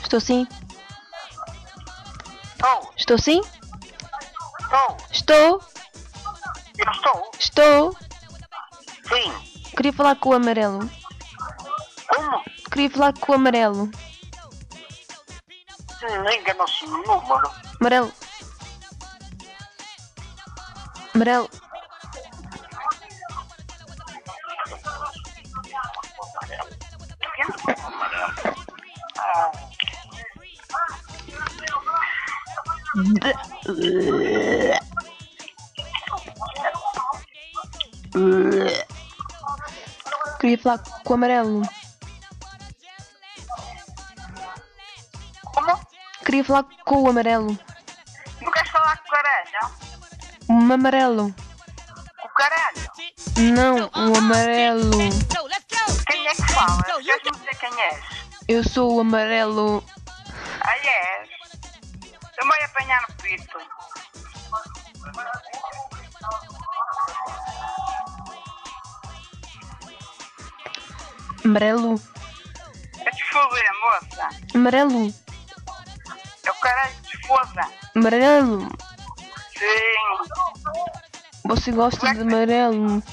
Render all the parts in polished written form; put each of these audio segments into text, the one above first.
Estou sim? Estou. Estou sim? Estou. Estou? Eu estou. Estou? Sim. Queria falar com o amarelo. Como? Queria falar com o amarelo. Enganou-se no número. Amarelo. Amarelo. Queria falar com o amarelo. Como? Queria falar com o amarelo. Não queres falar com o caralho? Um amarelo. Com o caralho? Não, um amarelo. Quem é que fala? Queres-me dizer quem és? Eu sou o amarelo. Ah, és? Eu vou apanhar no pito. Amarelo. É te foder, moça. Amarelo. É o caralho que te foda. Amarelo. Sim. Você gosta de amarelo?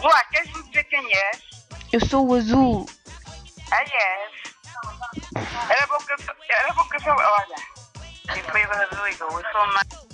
Lá, queres-me dizer quem és? Eu sou o azul. Ah, és? Era bom que eu... Olha. Que foi o azul, eu sou uma...